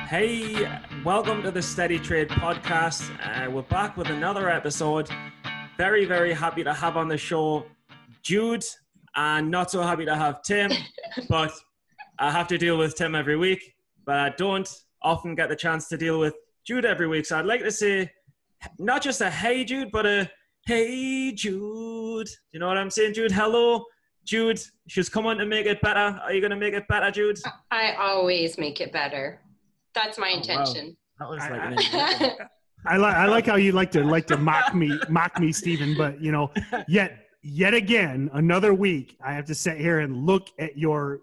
Hey, welcome to the Steady Trade podcast. We're back with another episode. Very, very happy to have on the show Jude, and not so happy to have Tim, but I have to deal with Tim every week, but I don't often get the chance to deal with Jude every week. So I'd like to say not just a hey Jude, but a hey Jude. You know what I'm saying, Jude? Hello, Jude. She's come on to make it better. Are you going to make it better, Jude? I always make it better. That's my intention. Wow. That was like I like how you like to mock me, Stephen. But you know, yet again, another week, I have to sit here and look at your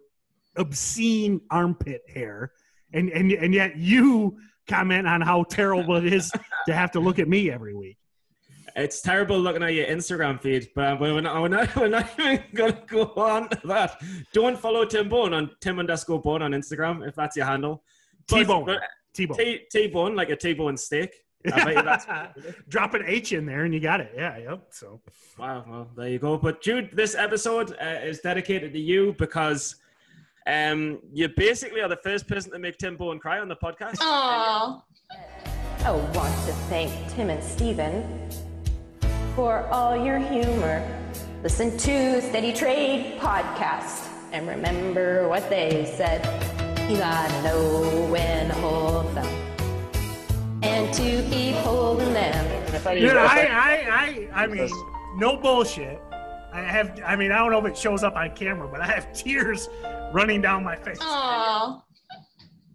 obscene armpit hair, and yet you comment on how terrible it is to have to look at me every week. It's terrible looking at your Instagram feed, but we're not even going to go on to that. Don't follow Tim Bone on Tim_Bone on Instagram if that's your handle. T-Bone, T-Bone, like a T-Bone steak. I bet you that's drop an H in there and you got it. Yeah, yep. So wow, well there you go. But Jude, this episode is dedicated to you because you basically are the first person to make Tim Bone cry on the podcast. Aww. I want to thank Tim and Stephen for all your humor. Listen to Steady Trade podcast and remember what they said. You gotta know when to hold them and to keep holding them. I mean, no bullshit. I don't know if it shows up on camera, but I have tears running down my face. Aww.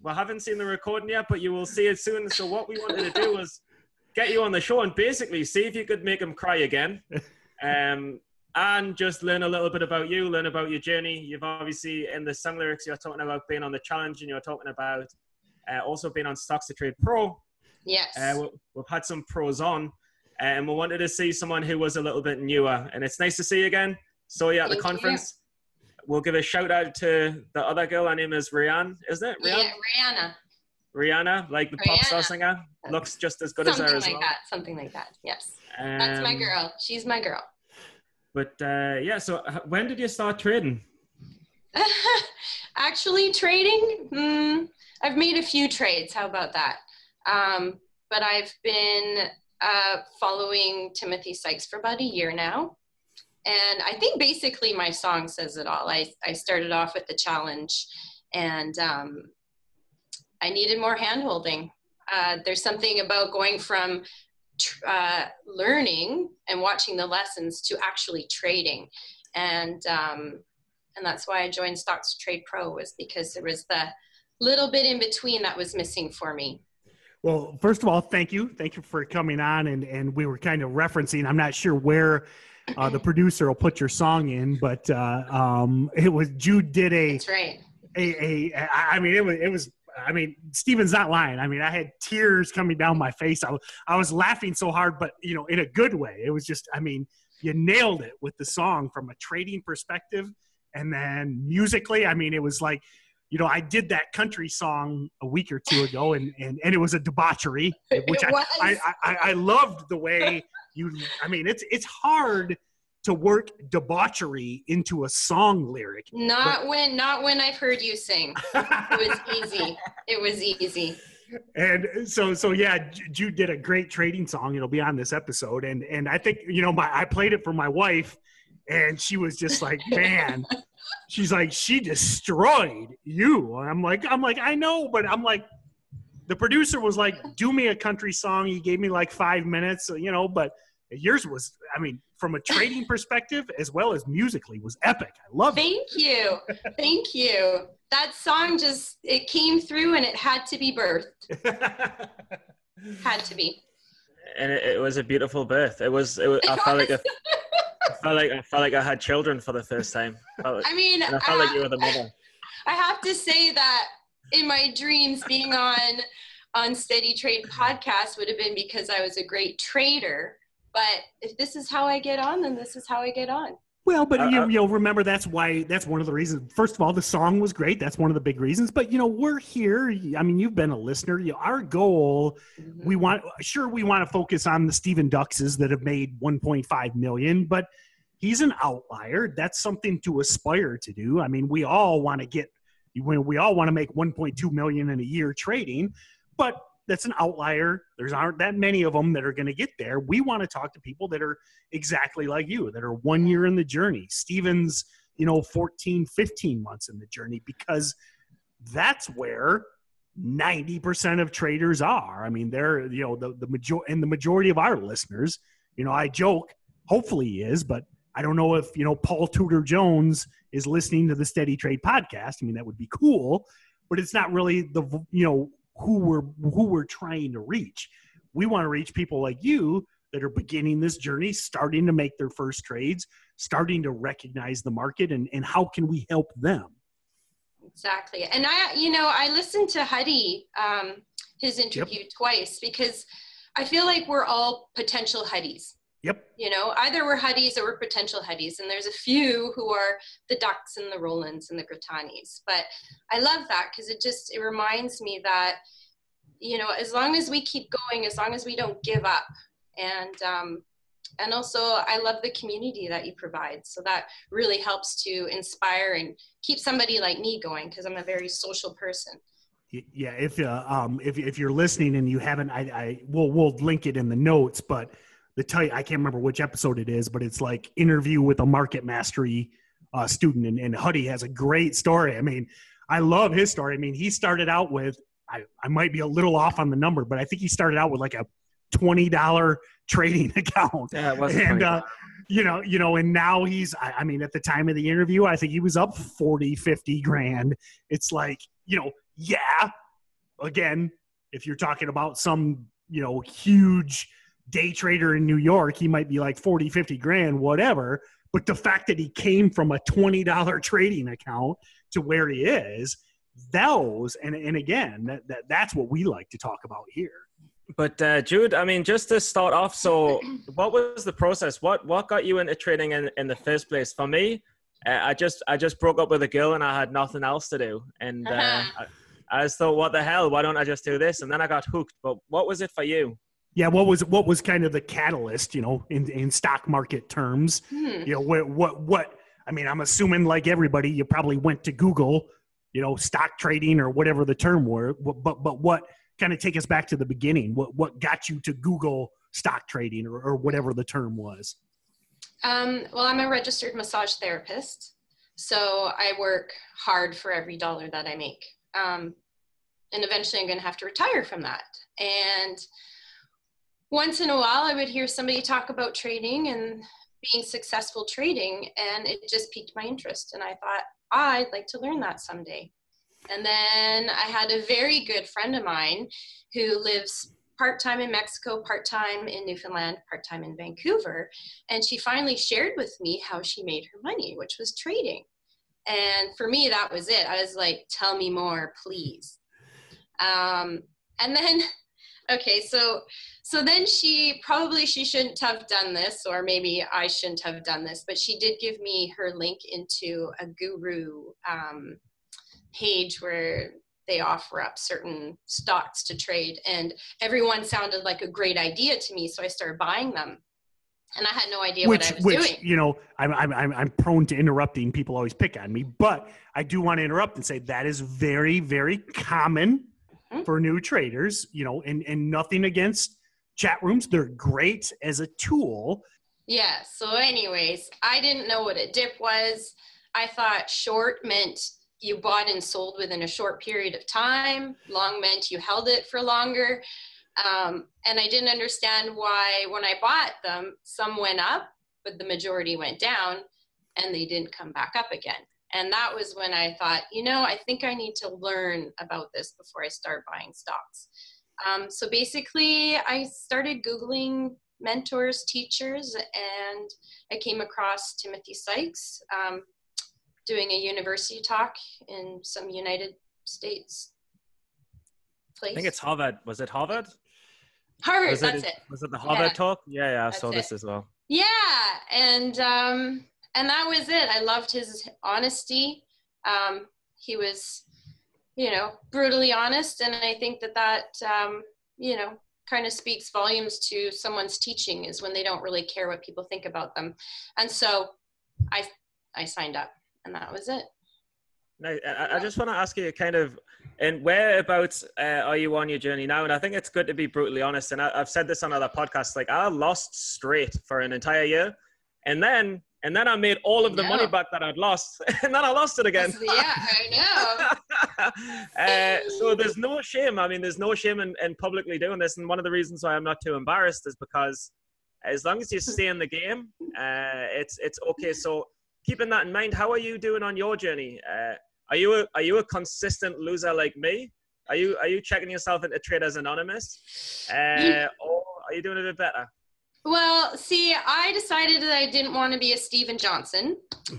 Well, I haven't seen the recording yet, but you will see it soon. So what we wanted to do was get you on the show and basically see if you could make him cry again. And just learn a little bit about you, learn about your journey. You've obviously, in the song lyrics, you're talking about being on the challenge and you're talking about also being on StocksToTrade Pro. Yes. We've had some pros on and we wanted to see someone who was a little bit newer. And it's nice to see you again. Saw you at the conference. We'll give a shout out to the other girl. Her name is Rihanna, isn't it? Yeah, Rihanna. Rihanna, like the pop star singer. Looks just as good as her as well. Something like that, yes. That's my girl. She's my girl. But yeah, so when did you start trading? Actually, trading, I've made a few trades. How about that? But I've been following Timothy Sykes for about a year now. And I think basically my song says it all. I started off with the challenge and I needed more hand-holding. There's something about going from learning and watching the lessons to actually trading. And that's why I joined StocksToTrade Pro, was because there was the little bit in between that was missing for me. Well, first of all, thank you for coming on. And we were kind of referencing, I'm not sure where the producer will put your song in, but it was Jude did a. That's right. I mean, Steven's not lying. I mean, I had tears coming down my face. I was laughing so hard, but you know, in a good way. It was just, I mean, you nailed it with the song from a trading perspective, and then musically, I mean, it was like, you know, I did that country song a week or two ago, and it was a debauchery, which I loved the way you. I mean, it's hard to work debauchery into a song lyric. Not when I've heard you sing. It was easy. It was easy. And so yeah, Jude did a great trading song. It'll be on this episode. And I think, you know, I played it for my wife and she was just like, man, she's like, she destroyed you. And I'm like, I know, but I'm like, the producer was like, do me a country song. He gave me like 5 minutes, you know, but yours was, I mean, from a trading perspective as well as musically, was epic. I love it. Thank you. Thank you. That song it came through and it had to be birthed. Had to be. And it was a beautiful birth. I felt like I had children for the first time. I felt like you were the mother. I have to say that in my dreams, being on Steady Trade podcast would have been because I was a great trader. But if this is how I get on, then this is how I get on. Well, but you'll remember that's one of the reasons. First of all, the song was great. That's one of the big reasons. But, you know, we're here. I mean, you've been a listener. Our goal, we want to focus on the Stephen Duxes that have made 1.5 million, but he's an outlier. That's something to aspire to do. I mean, we all want to get, We all want to make 1.2 million in a year trading, but that's an outlier. There's aren't that many of them that are going to get there. We want to talk to people that are exactly like you, that are 1 year in the journey. Steven's, 14, 15 months in the journey, because that's where 90% of traders are. I mean, they're, the majority of our listeners, I joke, hopefully he is, but I don't know if, Paul Tudor Jones is listening to the Steady Trade podcast. I mean, that would be cool, but it's not really the, who we're trying to reach. We want to reach people like you that are beginning this journey, starting to make their first trades, starting to recognize the market, and how can we help them? Exactly. And I listened to Huddy, his interview twice, because I feel like we're all potential Huddies. Yep. Either we're Huddies or we're potential Huddies. And there's a few who are the Ducks and the Rolands and the Gratanis. But I love that because it reminds me that, as long as we keep going, as long as we don't give up. And also I love the community that you provide. So that really helps to inspire and keep somebody like me going, because I'm a very social person. Yeah. If you're listening and you haven't, we'll link it in the notes, but I can't remember which episode it is, but it's like interview with a market mastery student. And Huddy has a great story. I mean, I love his story. I mean, he started out with, I might be a little off on the number, but I think he started out with like a $20 trading account. Yeah, it was. And, and now he's, I mean, at the time of the interview, I think he was up 40, 50 grand. It's like, again, if you're talking about some, huge day trader in New York, he might be like 40, 50 grand, whatever. But the fact that he came from a $20 trading account to where he is, and again, that's what we like to talk about here. But Jude, I mean, just to start off, so what was the process? What got you into trading in the first place? For me, I just broke up with a girl and I had nothing else to do, and I just thought, what the hell? Why don't I just do this? And then I got hooked. But what was it for you? Yeah, what was kind of the catalyst, in stock market terms? What? I mean, I'm assuming like everybody, you probably went to Google, stock trading or whatever the term were. But what? Kind of take us back to the beginning. What got you to Google stock trading or whatever the term was? Well, I'm a registered massage therapist, so I work hard for every dollar that I make. And eventually I'm going to have to retire from that. And once in a while I would hear somebody talk about trading and being successful trading, and it just piqued my interest. And I thought, I'd like to learn that someday. And then I had a very good friend of mine who lives part-time in Mexico, part-time in Newfoundland, part-time in Vancouver. And she finally shared with me how she made her money, which was trading. And for me, that was it. I was like, tell me more, please. And then, okay, so then she shouldn't have done this, or maybe I shouldn't have done this, but she did give me her link into a guru page where they offer up certain stocks to trade, and everyone sounded like a great idea to me, so I started buying them, and I had no idea what I was doing. I'm prone to interrupting. People always pick on me, but I do want to interrupt and say that is very, very common for new traders. And nothing against chat rooms; they're great as a tool. Yeah. So, anyways, I didn't know what a dip was. I thought short meant you bought and sold within a short period of time. Long meant you held it for longer. And I didn't understand why when I bought them, some went up, but the majority went down and they didn't come back up again. And that was when I thought, I think I need to learn about this before I start buying stocks. So basically I started Googling mentors, teachers, and I came across Timothy Sykes, doing a university talk in some United States place. I think it's Harvard. Was it Harvard? Harvard, that's it. Was it the Harvard talk? Yeah, I saw this as well. Yeah, and that was it. I loved his honesty. He was, brutally honest, and I think that kind of speaks volumes to someone's teaching, is when they don't really care what people think about them. And so I signed up. And that was it. Now, I just want to ask you kind of, and whereabouts are you on your journey now? And I think it's good to be brutally honest. And I've said this on other podcasts, like I lost straight for an entire year. And then I made all of the money back that I'd lost. And then I lost it again. Yeah, I know. So there's no shame. I mean, there's no shame in publicly doing this. And one of the reasons why I'm not too embarrassed is because as long as you stay in the game, it's okay. So keeping that in mind, how are you doing on your journey? Are you a consistent loser like me? Are you checking yourself into Traders Anonymous? Or are you doing a bit better? Well, see, I decided that I didn't want to be a Steven Johnson.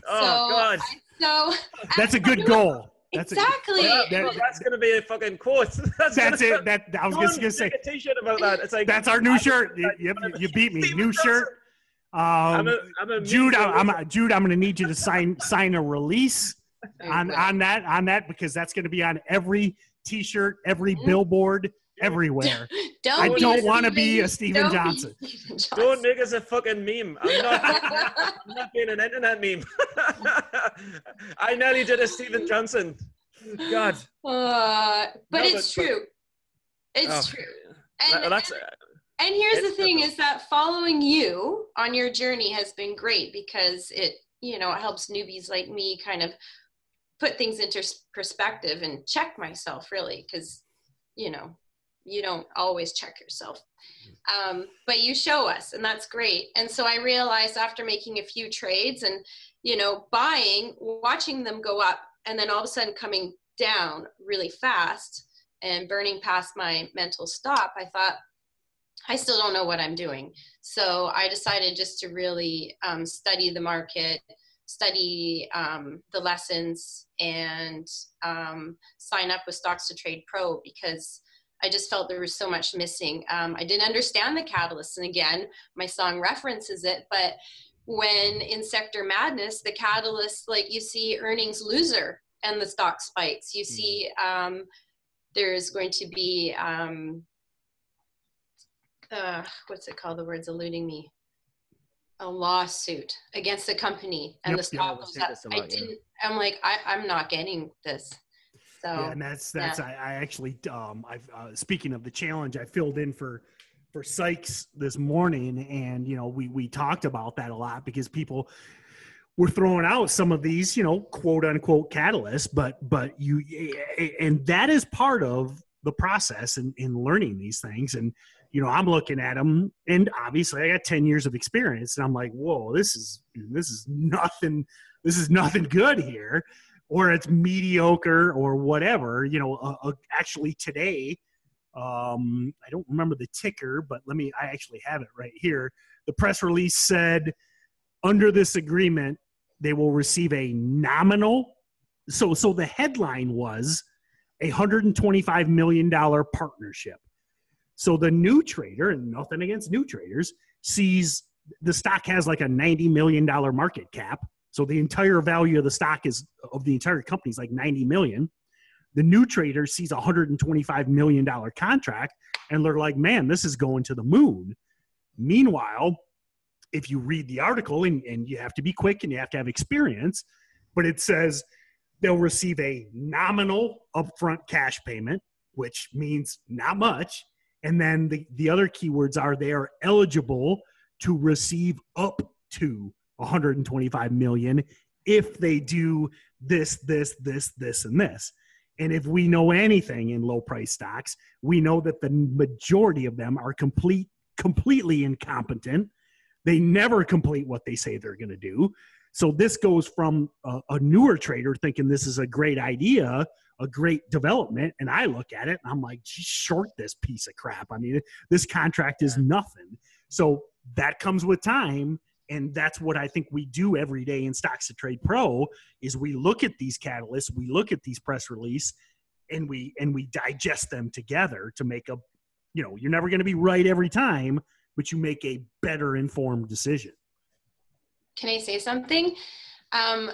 Oh, God. That's a good goal. Exactly. That's going to be a fucking quote. That's it. I was just going to say. A t-shirt about that. It's like, that's our new shirt. You beat me. New shirt. Jude, I'm going to need you to sign a release on that because that's going to be on every t-shirt, every billboard, everywhere. I don't want to be a Steven Johnson. Don't make us a fucking meme. I'm not being an internet meme. I nearly did a Steven Johnson. God. But it's true. It's true. And here's the thing is that following you on your journey has been great because it helps newbies like me kind of put things into perspective and check myself really because, you don't always check yourself. But you show us and that's great. And so I realized after making a few trades and, buying, watching them go up and then all of a sudden coming down really fast and burning past my mental stop, I thought, I still don't know what I'm doing. So I decided just to really study the market, study the lessons and sign up with StocksToTrade Pro because I just felt there was so much missing. I didn't understand the catalysts. And again, my song references it, but when in Sector Madness, the catalyst, like you see earnings loser and the stock spikes, you see there's going to be, what's it called? The word's eluding me. A lawsuit against the company and the stock goes up. I'm like, I'm not getting this. So, yeah, and that's I actually speaking of the challenge, I filled in for Sykes this morning, and we talked about that a lot because people were throwing out some of these quote unquote catalysts, but and that is part of the process in learning these things. And I'm looking at them, and obviously I got 10 years of experience, and I'm like, whoa, this is nothing. This is nothing good here. Or it's mediocre or whatever, actually today, I don't remember the ticker, but I actually have it right here. The press release said under this agreement, they will receive a nominal. So the headline was $125 million partnership. So the new trader, and nothing against new traders, sees the stock has like a $90 million market cap. So the entire value of the stock of the entire company is like 90 million. The new trader sees a $125 million contract and they're like, man, this is going to the moon. Meanwhile, if you read the article and you have to be quick and you have to have experience, but it says they'll receive a nominal upfront cash payment, which means not much. And then the other keywords are they are eligible to receive up to 125 million if they do this, and this. And if we know anything in low price stocks, we know that the majority of them are completely incompetent. They never complete what they say they're going to do. So this goes from a newer trader thinking this is a great idea, a great development. And I look at it and I'm like, short this piece of crap. I mean, this contract is nothing. So that comes with time. And that's what I think we do every day in StocksToTrade Pro is we look at these catalysts, we look at these press release, and we digest them together to make you're never going to be right every time, but you make a better informed decision. Can I say something? I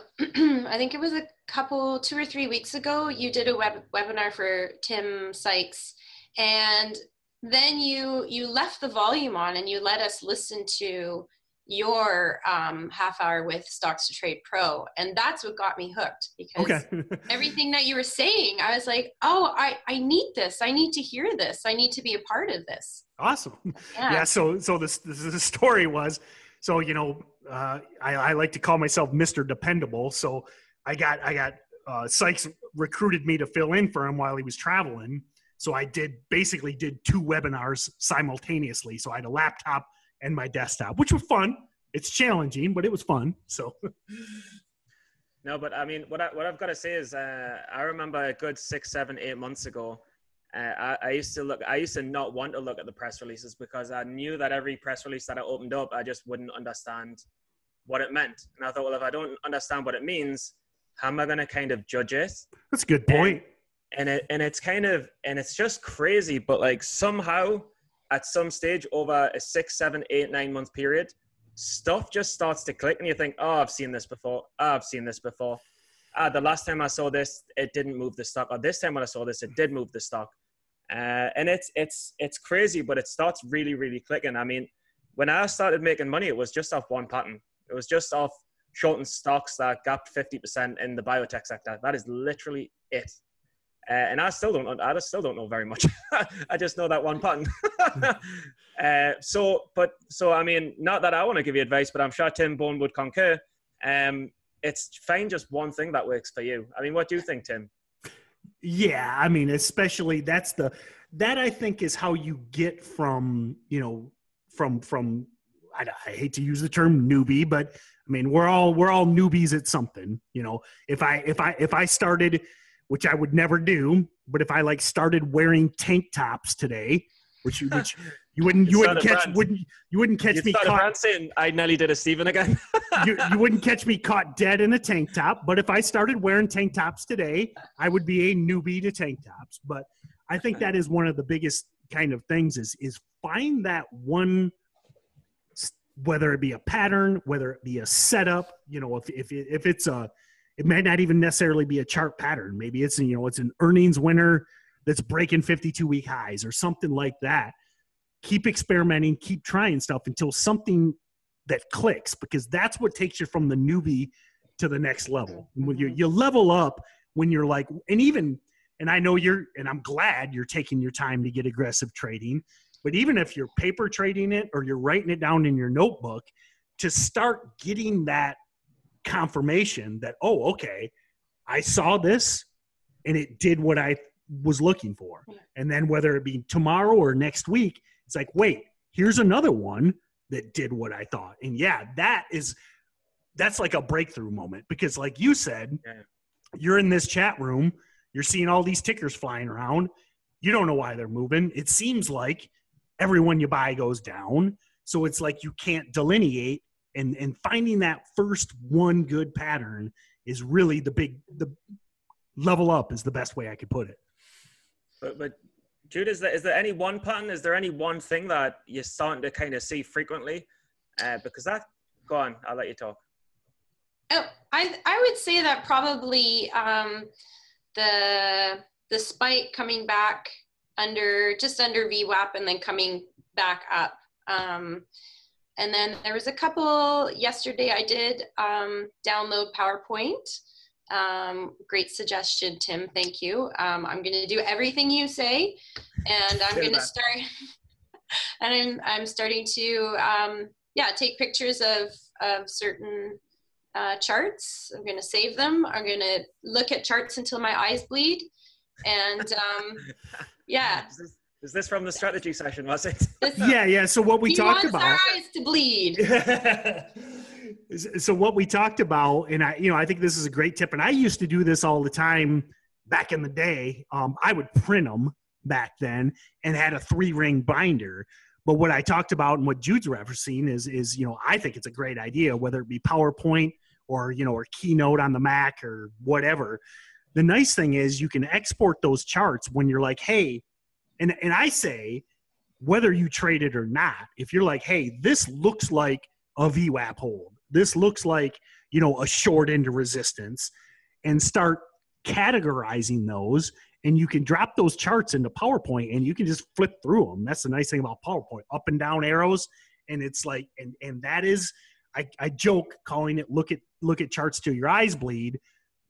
think it was 2 or 3 weeks ago, you did a webinar for Tim Sykes, and then you left the volume on and you let us listen to your half hour with Stocks to Trade Pro. And that's what got me hooked, because everything that you were saying, I was like, oh, I need this. I need to hear this. I need to be a part of this. Awesome. Yeah. So the story was, so, you know, I like to call myself Mr. Dependable. So I got Sykes recruited me to fill in for him while he was traveling. So I basically did 2 webinars simultaneously. So I had a laptop and my desktop, which was fun. It's challenging, but it was fun. So. No, but I mean, what I've got to say is, I remember a good 6, 7, 8 months ago, I used to not want to look at the press releases, because I knew that every press release that I opened up, I just wouldn't understand what it meant. And I thought, well, if I don't understand what it means, how am I going to kind of judge it? That's a good point. And it's just crazy, but like somehow at some stage over a 6, 7, 8, 9 month period, stuff just starts to click and you think, oh, I've seen this before. Oh, I've seen this before. The last time I saw this, it didn't move the stock. Or this time when I saw this, it did move the stock. And it's crazy, but it starts really, really clicking. I mean, when I started making money, it was just off one pattern. It was just off shorting stocks that gapped 50% in the biotech sector. That is literally it. And I still don't know very much. I just know that one pattern. So I mean, not that I want to give you advice, but I'm sure Tim Bone would concur. It's find just one thing that works for you. I mean, what do you think, Tim? Yeah, I mean, especially that I think is how you get from, you know, from I hate to use the term newbie, but I mean, we're all newbies at something. You know, if I started, which I would never do, but if I like started wearing tank tops today, which you wouldn't catch me caught saying I nearly did a Stephen again. you wouldn't catch me caught dead in a tank top. But if I started wearing tank tops today, I would be a newbie to tank tops. But I think that is one of the biggest kind of things is find that one, whether it be a pattern, whether it be a setup, you know, if it's it might not even necessarily be a chart pattern. Maybe it's, you know, it's an earnings winner that's breaking 52-week highs or something like that. Keep experimenting, keep trying stuff until something that clicks, because that's what takes you from the newbie to the next level. When you level up when you're like, and I know and I'm glad you're taking your time to get aggressive trading, but even if you're paper trading it or you're writing it down in your notebook, to start getting that confirmation that, oh, okay, I saw this and it did what I was looking for. And then whether it be tomorrow or next week, it's like, wait, here's another one that did what I thought. And yeah, that's like a breakthrough moment, because like you said, you're in this chat room, you're seeing all these tickers flying around. You don't know why they're moving. It seems like everyone you buy goes down. So it's like you can't delineate, and finding that first one good pattern is really the level up is the best way I could put it. But Jude, is there any one pattern? Is there any one thing that you're starting to kind of see frequently? Because go on, I'll let you talk. Oh, I would say that probably the spike coming back just under VWAP and then coming back up. And then there was a couple yesterday. I did download PowerPoint. Great suggestion, Tim. Thank you. I'm going to do everything you say, and I'm going to start. And I'm starting to take pictures of certain charts. I'm going to save them. I'm going to look at charts until my eyes bleed, and Is this from the strategy session, was it? Yeah. So what we talked about. He wants our eyes to bleed. So what we talked about, and I think this is a great tip, and I used to do this all the time back in the day. I would print them back then and had a 3-ring binder. But what I talked about and what Jude's referencing is I think it's a great idea, whether it be PowerPoint or Keynote on the Mac or whatever. The nice thing is you can export those charts when you're like, hey, and I say, whether you trade it or not, if you're like, hey, this looks like a VWAP hold, this looks like, a short into resistance, and start categorizing those, and you can drop those charts into PowerPoint and you can just flip through them. That's the nice thing about PowerPoint, up and down arrows, And it's like, and that is, I joke calling it look at charts till your eyes bleed,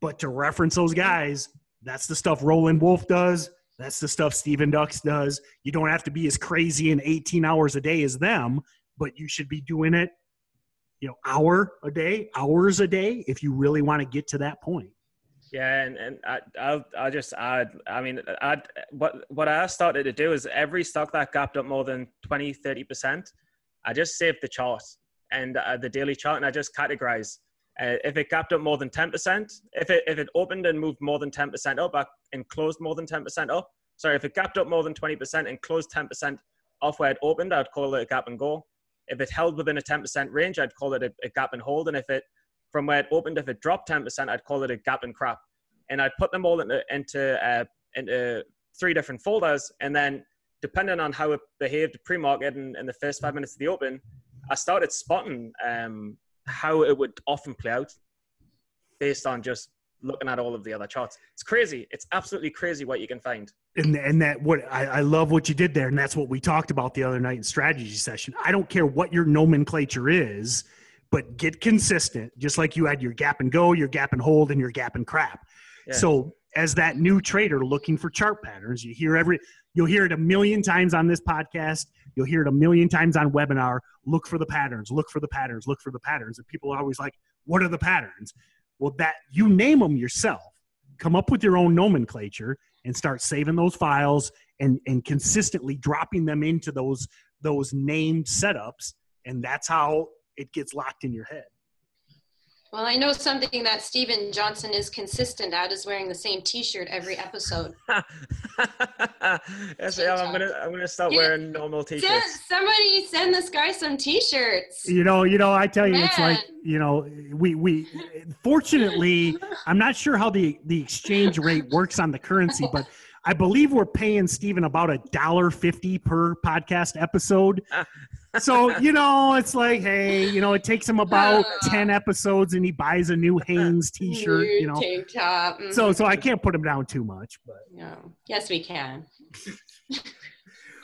but to reference those guys, that's the stuff Roland Wolf does. That's the stuff Steven Dux does. You don't have to be as crazy in 18 hours a day as them, but you should be doing it, hours a day, if you really want to get to that point. Yeah, and I'll just add, what I started to do is every stock that gapped up more than 20-30%, I just saved the chart and the daily chart, and I just categorize. If it gapped up more than 10%, if it opened and moved more than 10% up and closed more than 10% up, sorry, if it gapped up more than 20% and closed 10% off where it opened, I'd call it a gap and go. If it held within a 10% range, I'd call it a gap and hold. And if it, from where it opened, if it dropped 10%, I'd call it a gap and crap. And I'd put them all into 3 different folders. And then depending on how it behaved pre-market and in the first 5 minutes of the open, I started spotting how it would often play out based on just looking at all of the other charts. It's crazy. It's absolutely crazy what you can find. And that what I love what you did there. And that's what we talked about the other night in strategy session. I don't care what your nomenclature is, but get consistent, just like you had your gap and go, your gap and hold, and your gap and crap. Yeah. So as that new trader looking for chart patterns, you'll hear it a million times on this podcast. You'll hear it a million times on webinar. Look for the patterns, look for the patterns, look for the patterns. And people are always like, what are the patterns? Well, that you name them yourself. Come up with your own nomenclature and start saving those files and consistently dropping them into those named setups. And that's how it gets locked in your head. Well, I know something that Steven Johnson is consistent at is wearing the same T-shirt every episode. Yes, I'm gonna start wearing normal T-shirts. Somebody send this guy some T-shirts. I tell you, man. It's like we fortunately, I'm not sure how the exchange rate works on the currency, but I believe we're paying Steven about $1.50 per podcast episode. So, it's like, hey, it takes him about 10 episodes and he buys a new Hanes T-shirt, Tank top. Mm-hmm. So I can't put him down too much. But no. Yes, we can.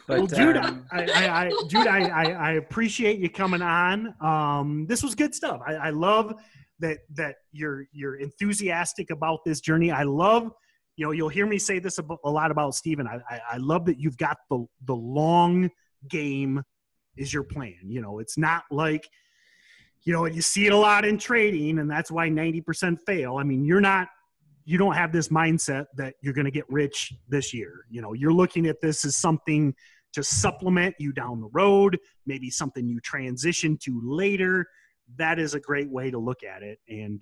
Well, Jude, I appreciate you coming on. This was good stuff. I love that you're enthusiastic about this journey. I love, you'll hear me say this a lot about Steven. I love that you've got the long game is your plan. It's not like, you see it a lot in trading, and that's why 90% fail. I mean, you don't have this mindset that you're going to get rich this year. You're looking at this as something to supplement you down the road, maybe something you transition to later. That is a great way to look at it. And,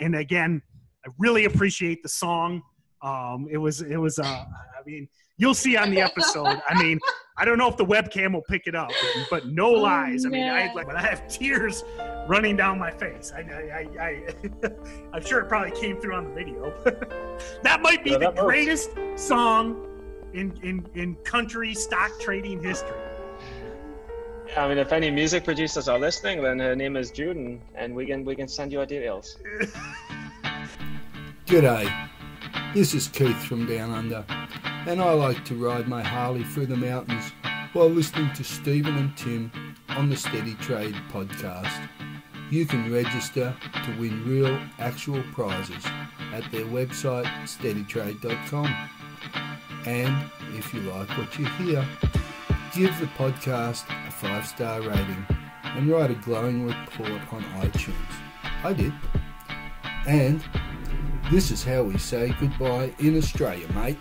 and again, I really appreciate the song. It was, you'll see on the episode. I don't know if the webcam will pick it up, but no lies. I have tears running down my face. I'm sure it probably came through on the video. That might be the greatest song in country stock trading history. Yeah, if any music producers are listening, then her name is Jude, and we can send you our details. G'day. This is Keith from Down Under, and I like to ride my Harley through the mountains while listening to Steven and Tim on the Steady Trade podcast. You can register to win real, actual prizes at their website, steadytrade.com. And if you like what you hear, give the podcast a 5-star rating and write a glowing report on iTunes. I did. And this is how we say goodbye in Australia, mate.